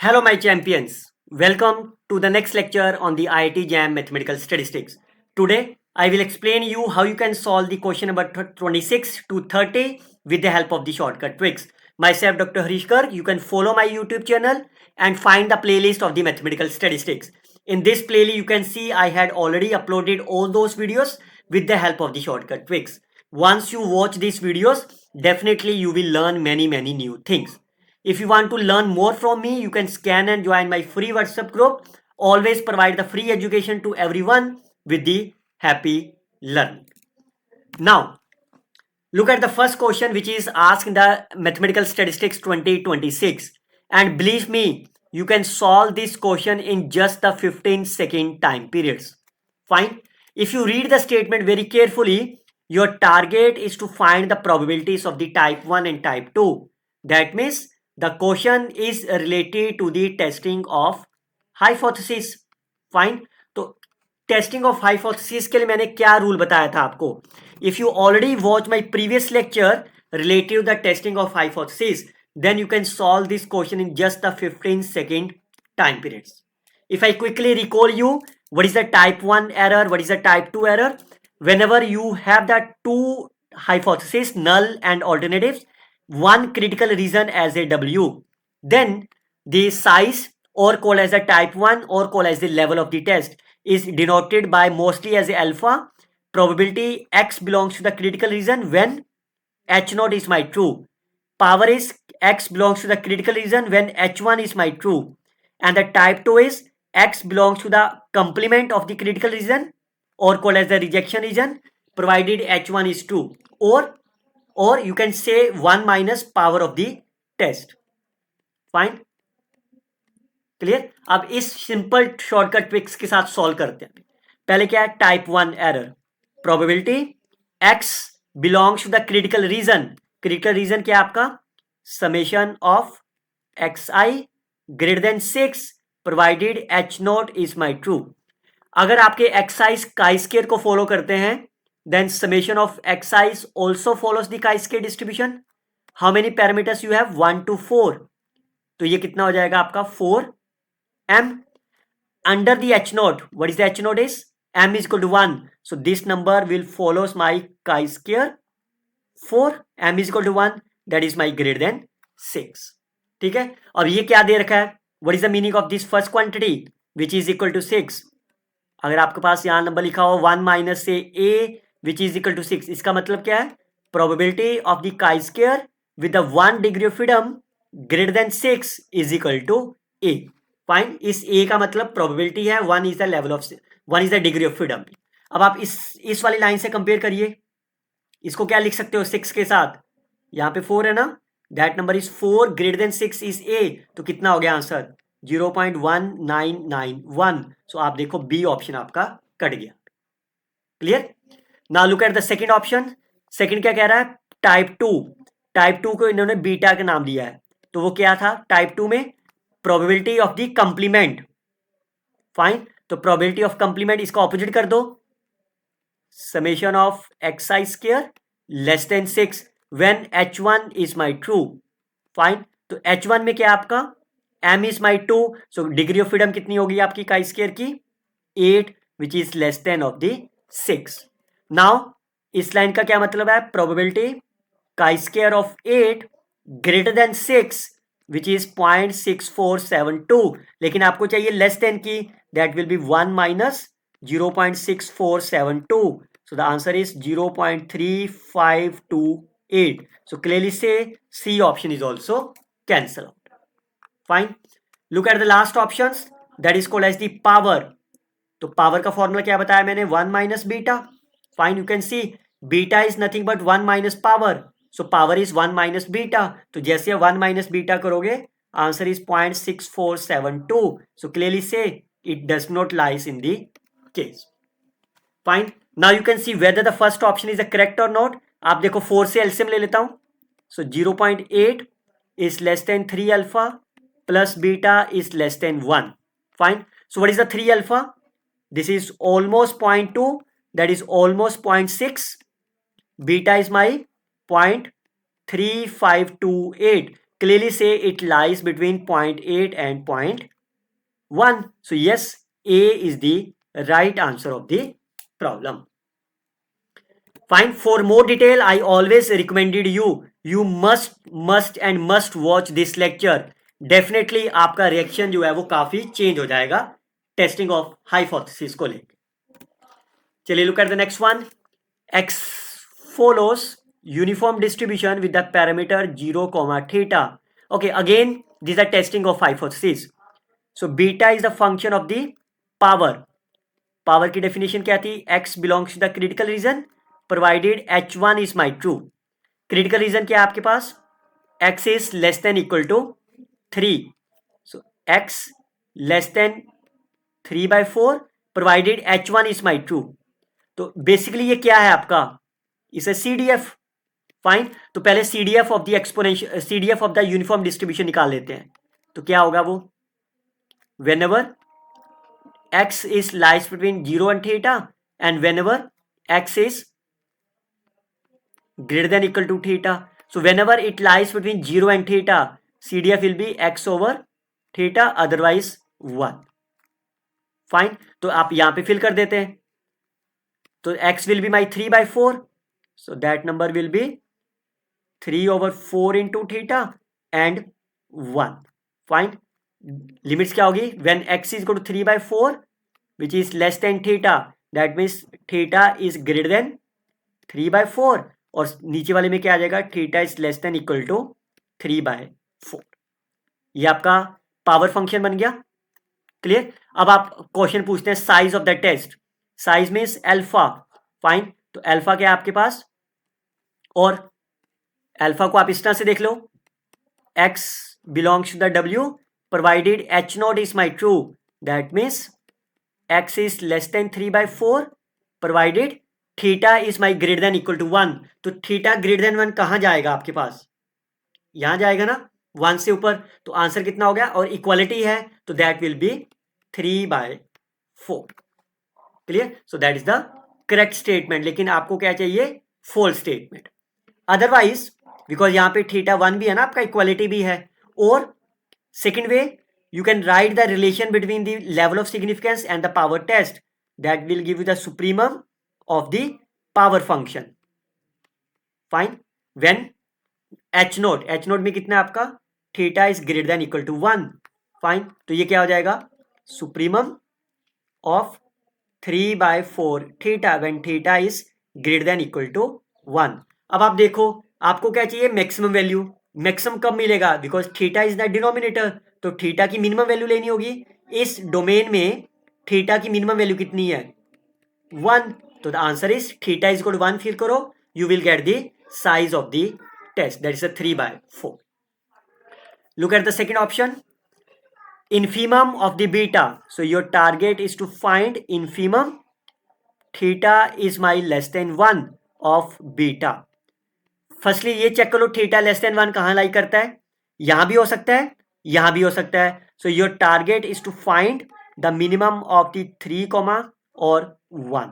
Hello, my champions. Welcome to the next lecture on the IIT JAM Mathematical Statistics. Today, I will explain you how you can solve the question number 26 to 30 with the help of the shortcut tricks. Myself, Dr. Harishkar, you can follow my YouTube channel and find the playlist of the Mathematical Statistics. In this playlist, you can see I had already uploaded all those videos with the help of the shortcut tricks. Once you watch these videos, definitely you will learn many new things. If you want to learn more from me, you can scan and join my free WhatsApp group. Always provide the free education to everyone with the happy learning. Now, look at the first question which is asked in the Mathematical Statistics 2026. And believe me, you can solve this question in just the 15-second time periods. Fine. If you read the statement very carefully, your target is to find the probabilities of the type 1 and type 2. That means the question is related to the testing of hypothesis. Fine. तो testing of hypothesis के लिए मैंने क्या rule बताया था आपको. If you already watch my previous lecture related the testing of hypothesis, then you can solve this question in just the 15-second time periods. If I quickly recall you, what is the type 1 error, what is the type 2 error? Whenever you have the two hypotheses, null and alternatives, one critical region as a W, then the size, or called as the type 1 or called as the level of the test, is denoted by mostly as a alpha. Probability x belongs to the critical region when h naught is my true. Power is x belongs to the critical region when h1 is my true. And the type 2 is x belongs to the complement of the critical region, or called as the rejection region, provided h1 is true. Or you can say 1 minus power of the test. Fine. Clear. अब इस simple shortcut tricks के साथ solve करते हैं. पहले क्या है, type 1 error. Probability x belongs to the critical region. Critical region क्या है आपका, summation of xi greater than 6 provided h naught is my true. अगर आपके xi काई स्केयर को फॉलो करते हैं, then summation of xi also follows the chi square distribution. How many parameters you have, 1 to 4. तो ये कितना हो जाएगा आपका 4m. Under the h naught, what is the h naught is, m is equal to 1. So this number will follows my chi-square 4. m is equal to 1, that is my greater than 6. ठीक है. अब ये क्या दे रखा है, what is the meaning of this first quantity which is equal to 6. अगर आपके पास यहाँ नंबर लिखा हो 1 माइनस से a which is equal to 6, इसका मतलब क्या है, probability of the chi-square with the 1 degree of freedom greater than 6 is equal to a. Fine. इस a का मतलब प्रोबेबिलिटी है, 1 is the level of 1 is the degree of freedom. अब आप इस वाली लाइन से कंपेयर करिए. इसको क्या लिख सकते हो 6 के साथ, यहाँ पे 4 है ना, that number is 4 greater than 6 is a. तो कितना हो गया आंसर, 0.1991. सो आप देखो बी ऑप्शन आपका कट गया. Clear. Now look at the second option. Second क्या कह रहा है, टाइप 2. टाइप 2 को इन्होंने बीटा का नाम दिया है. तो वो क्या था, टाइप 2 में probability of the complement. Fine. तो प्रोबेबिलिटी ऑफ कंप्लीमेंट इसका ऑपोजिट कर दो, summation of xi square less than 6 when h1 is my true. Fine. तो h1 में क्या आपका, m is my 2. So degree of freedom कितनी होगी आपकी काई स्क्वायर की, 8 which is less then of the 6. Now इस लाइन का क्या मतलब है, probability chi square of 8 greater than 6 which is 0.6472. लेकिन आपको चाहिए लेस देन की, that will be 1 minus 0.6472. So the answer is 0.3528. So clearly say C option is also cancel out. Fine. Look at the last options, that is called as the power. तो power का formula क्या बताया मैंने, 1 minus beta. Fine. You can see beta is nothing but 1 minus power. So power is 1 minus beta. तो जैसे 1 minus beta करोगे, answer is 0.6472. So clearly से it does not lies in the case. Fine. Now you can see whether the first option is the correct और not. आप देखो 4 से LCM ले लेता हूं. सो 0.8 is less then 3 alpha plus beta is less than 1. Fine. So what is the 3 alpha, this is almost 0.2, that is almost 0.6. Beta is my 0.3528. clearly say it lies between 0.8 and 0.1. So yes, A is the right answer of the problem. Fine. For more detail, I always recommended you must watch this lecture. Definitely आपका reaction जो है वो काफी change हो जाएगा testing of hypothesis को लेकर. चलिए look at the next one. X follows uniform distribution with the parameter 0, theta. Okay, again these are testing of hypothesis. So beta is the function of the power. Power की definition क्या थी? x belongs to the critical region provided h1 is my true. Critical region क्या है आपके पास? x is less than equal to 3. So x less than 3/4 provided h1 is my true. तो basically ये क्या है आपका? इसे CDF. फाइन. तो पहले CDF of the exponential, CDF of the uniform distribution निकाल लेते हैं. तो क्या होगा वो? whenever x is lies between 0 and theta and whenever x is greater than equal to theta. So whenever it lies between 0 and theta, CDF will be x over theta, otherwise 1. Fine. तो आप यहां पे fill कर देते हैं. तो x will be my 3/4. So that number will be 3 over 4 into theta and 1. Fine. Limits क्या होगी? When x is equal to 3/4 which is less than theta, that means theta is greater than 3/4. और नीचे वाले में क्या आ जाएगा? Theta is less than equal to 3/4. ये आपका पावर फंक्शन बन गया. क्लियर. अब आप क्वेश्चन पूछते हैं size of the test. Size means alpha. Fine. तो अल्फा क्या है आपके पास? और अल्फा को आप इस तरह से देख लो, x belongs to the w provided h0 is my true. That means x is less than 3/4 provided theta is my greater than equal to 1. तो थीटा ग्रेटर देन 1 कहां जाएगा आपके पास? यहां जाएगा ना, 1 से ऊपर. तो आंसर कितना हो गया? और इक्वालिटी है तो that will be 3/4. Clear. So that is the correct statement. लेकिन आपको क्या चाहिए? False statement. अदरवाइज बिकॉज यहां पे थीटा 1 भी है ना आपका, इक्वालिटी भी है. और second way you can write the relation between the level of significance and the power test. That will give you the supremum of the power function. Fine. When h0 में कितना है आपका? Theta is greater than equal to 1. Fine. तो ये क्या हो जाएगा? Supremum of 3/4 theta when theta is greater than equal to 1. अब आप देखो, आपको क्या चाहिए? Maximum value. मैक्सिमम कब मिलेगा? Because theta is the denominator. तो थीटा की मिनिमम वैल्यू लेनी होगी. इस डोमेन में थीटा की मिनिमम वैल्यू कितनी है? 1. तो the answer is theta is equal to 1. Fill करो, you will get the size of the test, that is a 3/4. Look at the second option. infimum of the beta. So your target is to find infimum. Theta is my less than 1 of beta. Firstly ये check करो, theta less than 1 कहां लाई करता है? यहां भी हो सकता है, यहां भी हो सकता है. So your target is to find the minimum of the 3, और 1.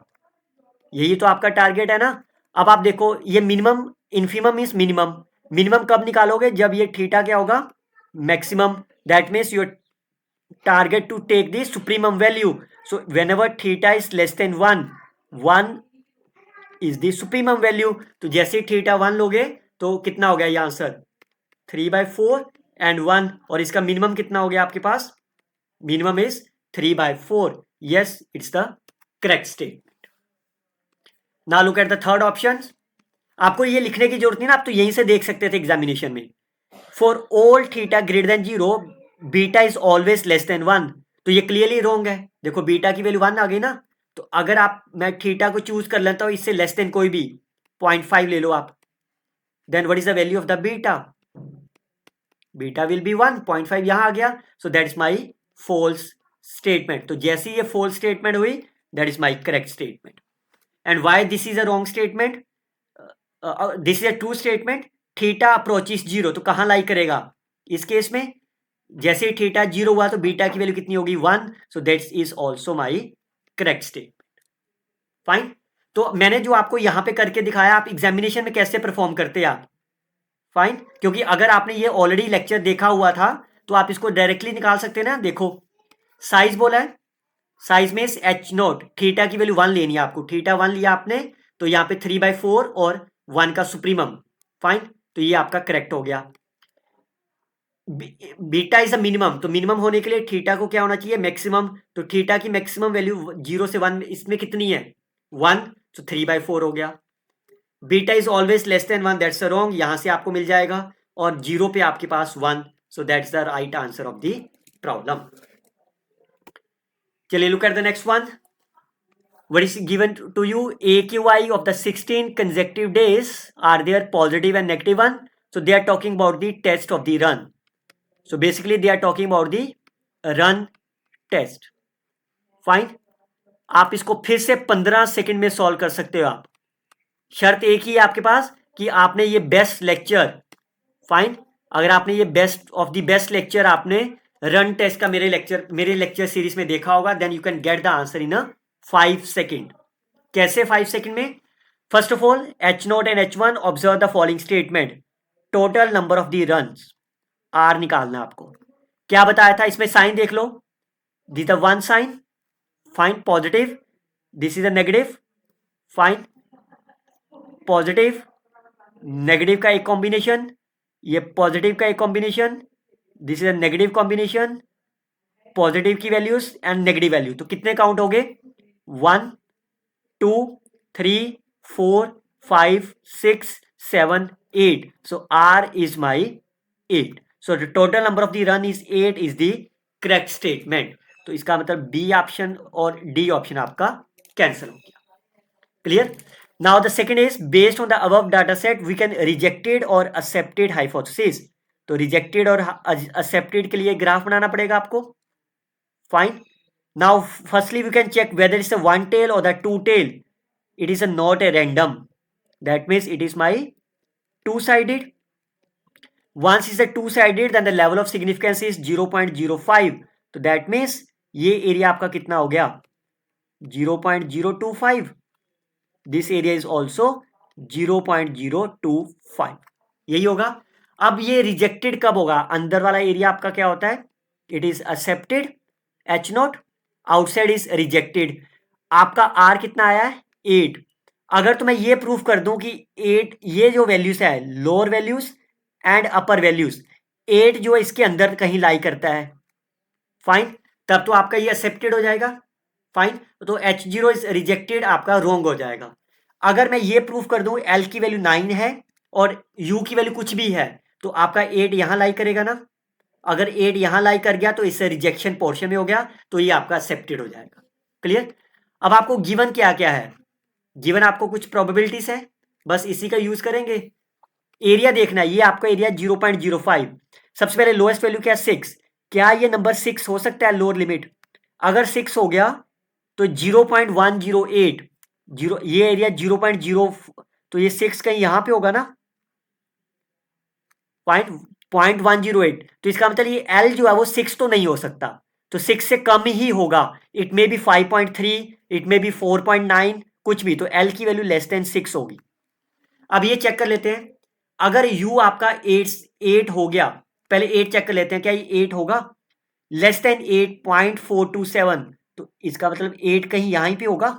यही तो आपका टारगेट है ना. अब आप देखो, ये minimum, infimum means minimum. Minimum कब निकालोगे? जब ये थीटा क्या होगा? Maximum. That means your target to take the supremum value. So whenever theta is less than 1 is the supremum value. तो जैसे थीटा 1 लोगे तो कितना हो गया ये आंसर? 3/4 and 1. और इसका मिनिमम कितना हो गया आपके पास? Minimum is 3/4. Yes, it's the correct statement. Now look at the third option. आपको ये लिखने की जरूरत नहीं ना, आप तो यहीं से देख सकते थे एग्जामिनेशन में. For all theta greater than 0 beta is always less than 1. तो ये क्लियरली रॉन्ग है. देखो बीटा की वैल्यू 1 आ गई ना. तो अगर मैं थीटा को चूज कर लेता हूं इससे लेस देन कोई भी 0.5 ले लो आप, then what is the value of the beta? Beta will be 1. 0.5 यहां आ गया. So that is my false statement. तो जैसी ये फॉल्स स्टेटमेंट हुई, that is my correct statement. And why this is a wrong statement? This is a true statement. Theta approaches 0. तो कहां लाई करेगा इस केस में? जैसे ही थीटा 0 हुआ तो बीटा की वैल्यू कितनी होगी? 1. सो that is also my correct statement. Fine. तो मैंने जो आपको यहां पे करके दिखाया, आप एग्जामिनेशन में कैसे परफॉर्म करते हैं आप? फाइन, क्योंकि अगर आपने ये ऑलरेडी लेक्चर देखा हुआ था तो आप इसको डायरेक्टली निकाल सकते हैं ना। देखो साइज बोला है, साइज में एच नोट, थीटा की वैल्यू 1 लेनी है आपको, थीटा 1 लिया आपने तो यहाँ पे 3/4 और 1 का सुप्रीमम। फाइन, तो ये आपका करेक्ट हो गया। बीटा इज अ मिनिमम, तो मिनिमम होने के लिए थीटा को क्या होना चाहिए, मैक्सिमम। तो थीटा की मैक्सिमम वैल्यू 0 से 1 इसमें कितनी है, 1, तो 3/4 हो गया। Beta is always less than 1, that's wrong, यहां से आपको मिल जाएगा, और 0 पे आपके पास 1, so that's the right answer of the problem. चलिए look at the next one. What is given to you? AQI of the 16 consecutive days, are there positive and negative one? So they are talking about the test of the run. So basically they are talking about the run test. Fine. आप इसको फिर से 15 second में solve कर सकते हो आप। शर्त एक ही है आपके पास कि आपने ये बेस्ट लेक्चर, फाइन, अगर आपने ये best of the best lecture आपने रन टेस्ट का मेरे लेक्चर सीरीज में देखा होगा, then you can get the answer in 5 second. कैसे 5 सेकेंड में? First of all H0 and H1 observe the following statement, total number of the runs, R निकालना आपको। क्या बताया था इसमें, साइन देख लो, this the one sign, fine, positive, this is a negative, fine, positive negative का एक कॉम्बिनेशन, ये पॉजिटिव का एक combination, this is a negative combination, positive की वैल्यूज एंड नेगेटिव वैल्यू, तो कितने काउंट हो गए, 1 2 3 4 5 6 7 8, so R is my 8, so the total number of the run is 8 is the correct statement. तो इसका मतलब बी ऑप्शन और डी ऑप्शन आपका कैंसिल हो गया। Clear? Now the second is based on the above data set we can rejected और accepted hypothesis. तो rejected और एक्सेप्टेड के लिए ग्राफ बनाना पड़ेगा आपको। Fine, now firstly we can check whether it's a one tail और the two tail, it is not a random, that means it is my two-sided. Once is a two-sided then the level of significance is 0.05, तो that means ये area आपका कितना हो गया, 0.025, this area is also 0.025, यही होगा। अब ये रिजेक्टेड कब होगा, अंदर वाला एरिया आपका क्या होता है, it is accepted H0, outside is rejected. आपका R कितना आया है, 8। अगर तो मैं ये प्रूफ कर दूं कि 8 ये जो वैल्यूज है, lower values and upper values, 8 जो इसके अंदर कहीं लाई करता है, फाइन, तब तो आपका ये एक्सेप्टेड हो जाएगा। फाइन, तो H0 इज रिजेक्टेड आपका रोंग हो जाएगा। अगर मैं ये प्रूफ कर दूं L की वैल्यू 9 है और U की वैल्यू कुछ भी है, तो आपका 8 यहां लाई करेगा ना। अगर 8 यहां लाई कर गया तो इससे रिजेक्शन पोर्शन में हो गया, तो ये आपका एक्सेप्टेड हो जाएगा। क्लियर? अब आपको गिवन क्या क्या है, गिवन आपको कुछ प्रोबेबिलिटीज है, बस इसी का यूज करेंगे। एरिया देखना है, ये आपका एरिया 0.05, सबसे पहले लोएस्ट वैल्यू क्या है, 6, क्या ये नंबर 6 हो सकता है लोअर लिमिट? अगर 6 हो गया तो 0.108, ये एरिया 0.0, तो ये 6 कहीं यहां पे होगा ना, 0.108, तो इसका मतलब ये L जो है वो 6 तो नहीं हो सकता, तो 6 से कम ही होगा, it may be 5.3, it may be 4.9, कुछ भी, तो L की वैल्यू लेस देन 6 होगी। अब ये चेक कर लेते हैं, अगर U आपका 8 हो गया, पहले 8 चेक कर लेते हैं, क्या ये 8 होगा, लेस देन 8.427, तो इसका मतलब 8 कहीं यहां पे होगा,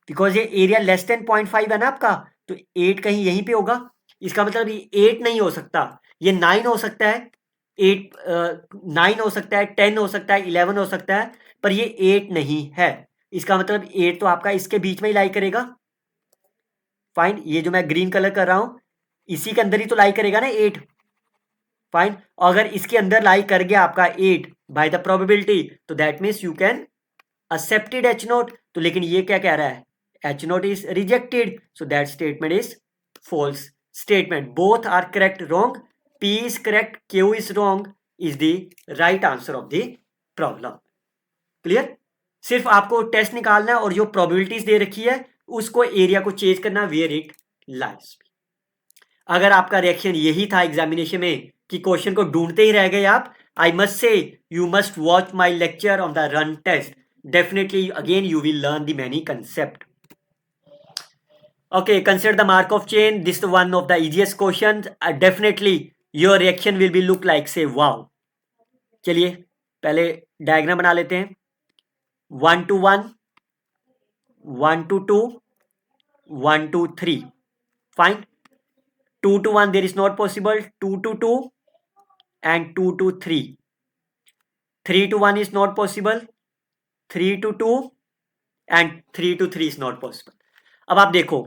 बिकॉज ये एरिया लेस देन 0.5 है ना आपका, तो 8 कहीं यहीं पे होगा। इसका मतलब ये 8 नहीं हो सकता, ये 9 हो सकता है, 9 हो सकता है, 10 हो सकता है, 11 हो सकता है, पर ये 8 नहीं है। इसका मतलब 8 तो आपका इसके बीच में ही लाई करेगा। फाइन, ये जो मैं ग्रीन कलर कर रहा हूं इसी के अंदर ही तो लाई करेगा ना 8। फाइन, अगर इसके अंदर लाई कर गया आपका 8 बाय द प्रोबेबिलिटी, तो that means you can accepted H0, तो लेकिन ये क्या कह रहा है, H0 is rejected, so that statement is false statement. Both are correct, wrong. P is correct, Q is wrong is the right answer of the problem. Clear? सिर्फ आपको test निकालना है और जो प्रोबेबिलिटीज दे रखी है उसको एरिया को चेंज करना, वेयर इट लाइज। अगर आपका रिएक्शन यही था एग्जामिनेशन में कि क्वेश्चन को ढूंढते ही रह गए आप, I must say you must watch my lecture on the run test, definitely again you will learn the many concept. Okay, consider the Markov chain. This is one of the easiest questions. Definitely your reaction will be look like say wow. चलिए पहले diagram बना लेते हैं. 1 to 1, 1 to 2, 1 to 3. Fine. 2 to 1 there is not possible. 2 to 2 and 2 to 3. 3 to 1 is not possible. 3 to 2 and 3 to 3 is not possible. अब आप देखो,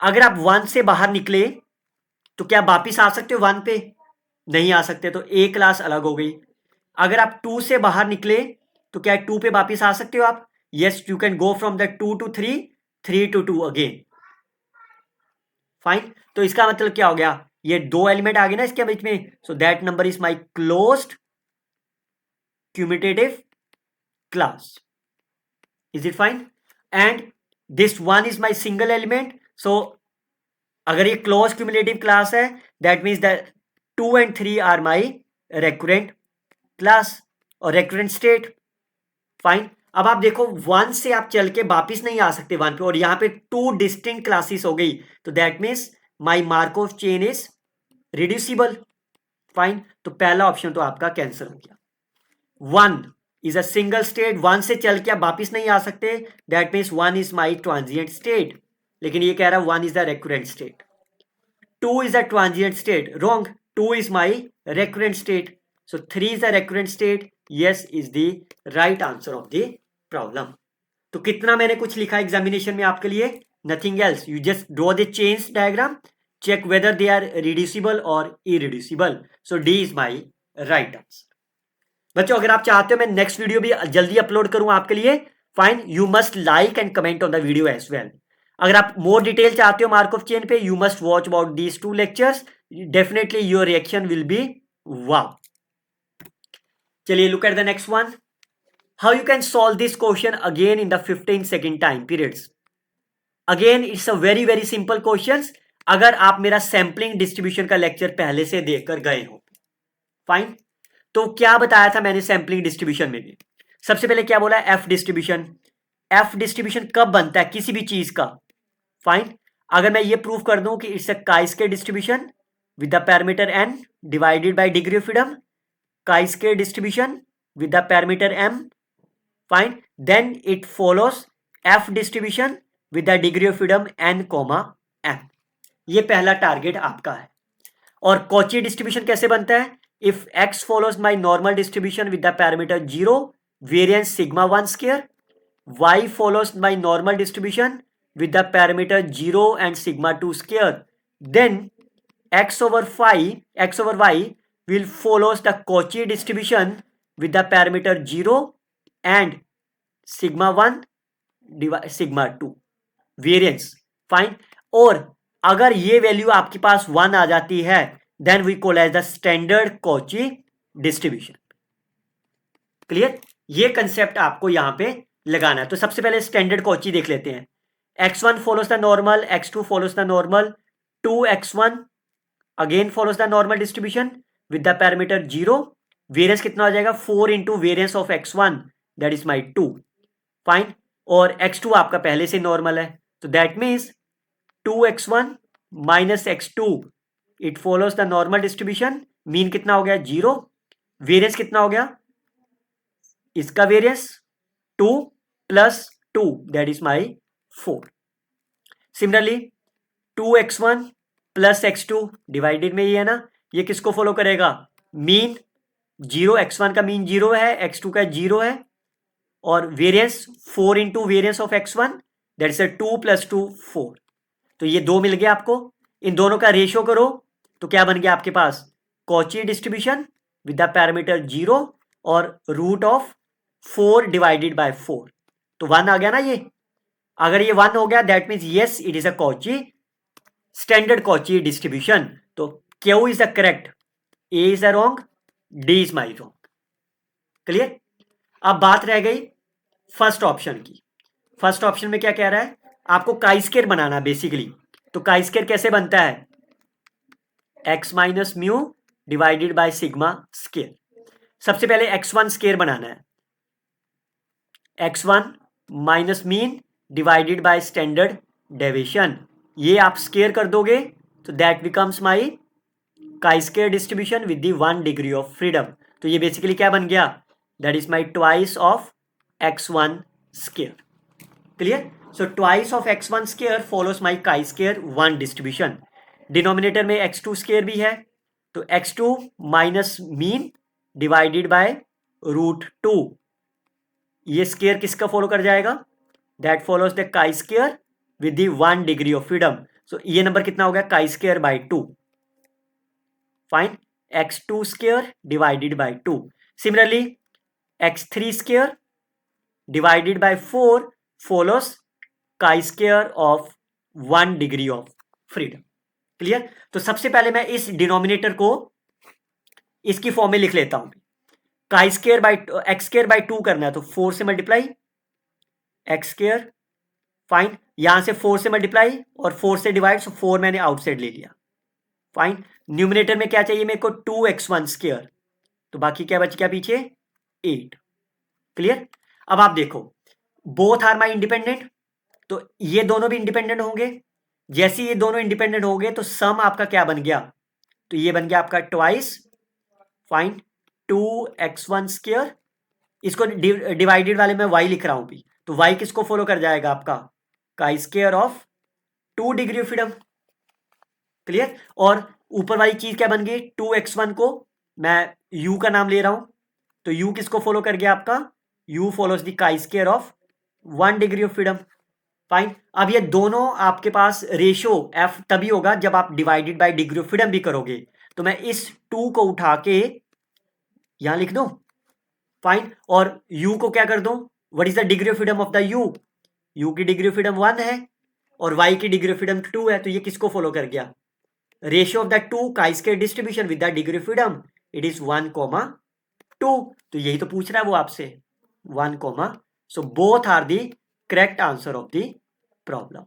अगर आप 1 से बाहर निकले तो क्या वापिस आ सकते हो 1 पे? नहीं आ सकते, तो ए क्लास अलग हो गई. अगर आप 2 से बाहर निकले तो क्या 2 पे वापिस आ सकते हो आप? Yes, you can go from the 2 to 3, 3 to 2 again. Fine. तो इसका मतलब क्या हो गया, ये दो एलिमेंट आ गए ना इसके बीच में. So that number is my closed cumulative class. Is it fine? And this one is my single element. So अगर ये क्लोज क्यूमुलेटिव क्लास है, that means that 2 and 3 are my recurrent class और recurrent state. Fine. अब आप देखो 1 से आप चल के वापिस नहीं आ सकते 1 पे, और यहाँ पे 2 डिस्टिंक्ट क्लासेस हो गई, तो that means my Markov chain is reducible. Fine. तो पहला ऑप्शन तो आपका कैंसिल हो गया. 1 इज अ सिंगल स्टेट. 1 से चल के आप वापिस नहीं आ सकते, that means 1 is my transient state. लेकिन ये कह रहा है 1 is the recurrent state. 2 is the transient state. Wrong. 2 is my recurrent state. So 3 is the recurrent state. Yes is the right answer of the problem. तो कितना मैंने कुछ लिखा एग्जामिनेशन में आपके लिए? Nothing else. You just draw the chains diagram, check whether they are reducible और irreducible. So D is my right answer. बच्चों अगर आप चाहते हो मैं नेक्स्ट वीडियो भी जल्दी अपलोड करूं आपके लिए, fine, you must like and comment on the video as well. अगर आप मोर डिटेल चाहते हो मार्कऑफ चेन पे, you must watch about these 2 lectures. Definitely your reaction will be wow. चलिए look at the next one. How you can solve this question again in the 15 second time periods. Again it's a very very simple question. अगर आप मेरा sampling distribution का lecture पहले से देखकर गए हो. फाइन. तो क्या बताया था मैंने सैंपलिंग डिस्ट्रीब्यूशन में भी? सबसे पहले क्या बोला? F distribution. एफ डिस्ट्रीब्यूशन कब बनता है किसी भी चीज का? फाइन. अगर मैं ये प्रूव कर दूं कि it's a chi-square distribution with the parameter n divided by degree of freedom, chi-square distribution with the parameter m, fine, then it follows F distribution with the degree of freedom n, m. ये पहला target आपका है. और Cauchy distribution कैसे बनता है? If x follows my normal distribution with the parameter 0, variance sigma 1 square, y follows my normal distribution with the parameter 0 and sigma 2 square, then x over y will follows the Cauchy distribution with the parameter 0 and sigma 1 sigma 2 variance. Fine. और अगर ये value आपके पास 1 आ जाती है, then we call as the standard Cauchy distribution. Clear? ये concept आपको यहां पे लगाना है. तो सबसे पहले स्टैंडर्ड Cauchy देख लेते हैं. x1 follows the normal, x2 follows the normal, 2x1 again follows the normal distribution with the parameter 0. Variance कितना हो जाएगा? 4 into variance of x1, that is my 2. Fine. और x2 आपका पहले से नॉर्मल है, तो that means 2x1 minus x2, it follows the normal distribution. Mean कितना हो गया? 0. वेरियंस कितना हो गया? इसका variance 2 plus 2, that is my 4. Similarly 2x1 plus x2 divided में ये है ना, ये किसको फॉलो करेगा? मीन 0. x1 का मीन 0 है, x2 का 0 है, और variance 4 into variance of x1, that is 2 plus 2 4. तो ये दो मिल गया आपको. इन दोनों का रेशियो करो तो क्या बन गया आपके पास? Cauchy distribution with the parameter 0 और रूट ऑफ 4 डिवाइडेड बाय 4. तो 1 आ गया ना ये. अगर ये 1 हो गया, that means yes it is a Cauchy, standard Cauchy distribution. तो Q is the correct, A is the wrong, D is my wrong. Clear? अब बात रह गई फर्स्ट ऑप्शन की. फर्स्ट ऑप्शन में क्या कह रहा है? आपको chi-square बनाना बेसिकली. तो chi-square कैसे बनता है? x minus mu divided by sigma square. सबसे पहले x1 स्केयर बनाना है. x1 minus mean divided by standard deviation. ये आप स्केयर कर दोगे तो that becomes my chi square distribution with the 1 degree of freedom. तो ये बेसिकली क्या बन गया, that is my twice of x1 square. Clear? So twice of x1 square follows my chi square 1 distribution. Denominator में x2 square भी है, तो x2 minus mean divided by √2। ये स्केयर किसका फॉलो कर जाएगा, that follows the chi square with the 1 degree of freedom. So ये number कितना हो गया, chi square by 2। Fine, x2 square divided by 2। Similarly x3 square divided by 4 follows chi square of 1 degree of freedom. Clear? तो सबसे पहले मैं इस denominator को इसकी फॉर्म में लिख लेता हूं। काई square bye x square by 2 करना है तो 4 से मल्टीप्लाई एक्स स्केयर। फाइन, यहां से 4 से मल्टीप्लाई और 4 से डिवाइड, सो 4 मैंने आउटसाइड ले लिया। फाइन, न्यूमिनेटर में क्या चाहिए मेरे को, 2x1 स्केयर, तो बाकी क्या बच गया पीछे, 8। क्लियर? अब आप देखो, बोथ आर माई इंडिपेंडेंट, तो ये दोनों भी इंडिपेंडेंट होंगे। जैसे ये दोनों इंडिपेंडेंट हो गए तो सम आपका क्या बन गया, तो ये बन गया आपका ट्वाइस, फाइन, 2x1 स्केयर। इसको डिवाइडेड वाले में y लिख रहा हूं भी, तो y किसको फॉलो कर जाएगा, आपका काई square of 2 degree of freedom. Clear? और ऊपर वाली चीज क्या बन गई, 2x1 को मैं u का नाम ले रहा हूं, तो u किसको फॉलो कर गया, आपका u follows the chi square of 1 degree of freedom. Fine, अब ये दोनों आपके पास रेशियो f तभी होगा जब आप divided by degree of freedom भी करोगे। तो मैं इस 2 को उठा के यहां लिख दूं, फाइन, और u को क्या कर दूं, what is the degree of freedom of the u की डिग्री ऑफ फ्रीडम 1 है और y की डिग्री ऑफ फ्रीडम 2 है, तो ये किसको फॉलो कर गया, ratio of the 2 chi square distribution with the degree of freedom, it is 1,2। तो यही तो पूछ रहा है वो आपसे, 1, so both are the correct answer of the problem.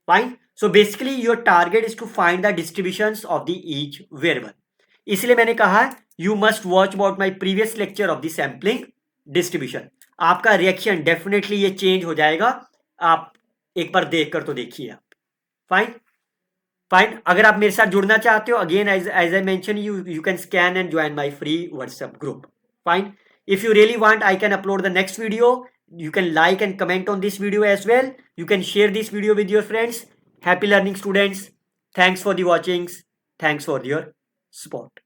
Fine, so basically your target is to find the distributions of the each variable. इसलिए मैंने कहा you must watch about my previous lecture of the sampling distribution. आपका reaction definitely ये change हो जाएगा, आप एक बार देखकर तो देखिए आप। फाइन, फाइन, अगर आप मेरे साथ जुड़ना चाहते हो, again as I mention you can scan and join my free WhatsApp group. Fine, if you really want, I can upload the next video. You can like and comment on this video as well. You can share this video with your friends. Happy learning, students. Thanks for the watchings. Thanks for your support.